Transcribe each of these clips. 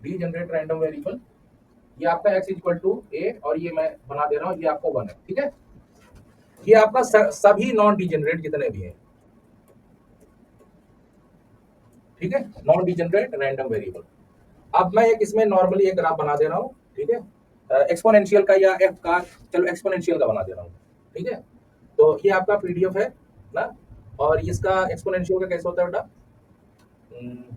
Degenerate random variable, ये आपका x equal to ए, और ये मैं बना दे रहा हूँ, ये आपका 1 है, ठीक है। ये आपका सभी नॉन डीजेनरेट जितने भी हैं, ठीक है, नॉन डीजेनरेट रैंडम वेरिएबल। अब मैं एक इसमें नॉर्मली एक ग्राफ बना दे रहा हूँ, ठीक है, एक्सपोनेंशियल का या एफ का, चलो एक्सपोनेंशियल का बना दे रहा हूँ, ठीक है। तो ये आपका पीडीएफ है ना, और इसका एक्सपोनेंशियल का कैसे होता है बेटा? हम्म,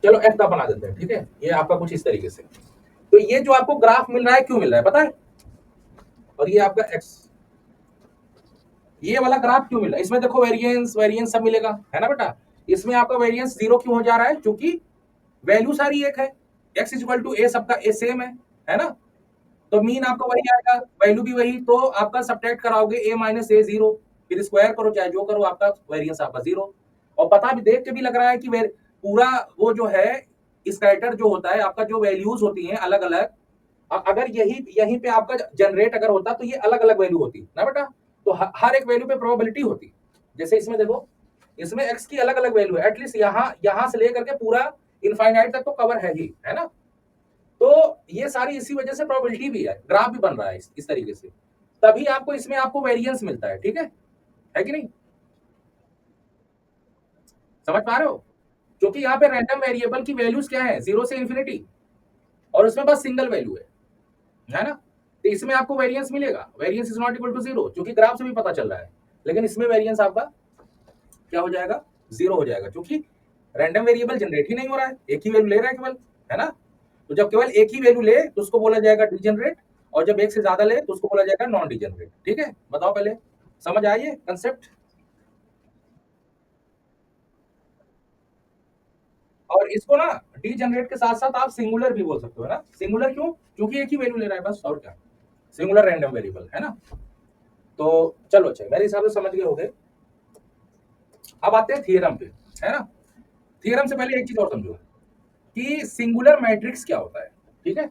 चलो एफ का बना देते हैं, ठीक है। ये आपका कुछ इस तरीके से, तो ये जो आपको ग्राफ मिल रहा है क्यों मिल रहा है पता है? और ये आपका एक्स, ये वाला ग्राफ क्यों मिल रहा है? इसमें देखो वेरिएंस वेरिएंस सब मिलेगा, है ना बेटा। इसमें आपका वेरिएंस 0 क्यों हो जा रहा है? क्योंकि वैल्यू सारी एक है, एक्स इक्वल टू ए, सबका ए सेम है ना। तो मीन आपका वही आएगा, वैल्यू भी वही, तो आपका सब्ट्रैक्ट कराओगे ए माइनस ए 0, फिर स्क्वायर करो चाहे जो करो, आपका वेरिएंस आपका 0। और पता भी देख के भी लग रहा है कि पूरा वो जो है स्कैटर जो होता है आपका, जो वैल्यूज होती हैं अलग अलग, अगर यही यहीं पे आपका जनरेट अगर होता तो ये अलग अलग वैल्यू होती ना बेटा। तो हर एक वैल्यू पे प्रोबेबिलिटी होती। जैसे इसमें देखो, इसमें एक्स की अलग अलग वैल्यू है, एटलीस्ट यहाँ से लेकर के पूरा इनफाइनाइट तक तो कवर है ही, है ना। तो ये सारी इसी वजह से प्रोबेबिलिटी भी है, ग्राफ भी बन रहा है इस तरीके से, तभी आपको इसमें आपको वेरिएंस मिलता है, ठीक है कि नहीं? समझ पा रहे हो? क्योंकि यहाँ पे रैंडम वेरिएबल की वैल्यूज क्या है, 0 से इंफिनिटी, और उसमें बस सिंगल वैल्यू है ना। तो इसमें आपको वेरिएंस मिलेगा, variance is not equal to 0, क्योंकि ग्राफ से भी पता चल रहा है। लेकिन इसमें वेरिएंस आपका क्या हो जाएगा? 0 हो जाएगा, क्योंकि रैंडम वेरिएबल जनरेट ही नहीं हो रहा है, एक ही वैल्यू ले रहा है केवल, है ना। तो जब केवल एक ही वैल्यू ले तो उसको बोला जाएगा डीजेनरेट, और जब एक से ज्यादा ले तो उसको बोला जाएगा नॉन डीजेनरेट, ठीक है। बताओ पहले, समझ आइए कंसेप्ट। और इसको ना डीजेनरेट के साथ साथ आप सिंगुलर भी बोल सकते हो ना। सिंगुलर क्यों? क्योंकि एक ही वैल्यू ले रहा है बस, और क्या। सिंगुलर रैंडम वेरिएबल, है ना। तो चलो अच्छा, मेरे हिसाब से समझ गए होगे। अब आते हैं थियरम पे, है ना। थियरम से पहले एक चीज और समझो कि सिंगुलर मैट्रिक्स क्या होता है, ठीक है।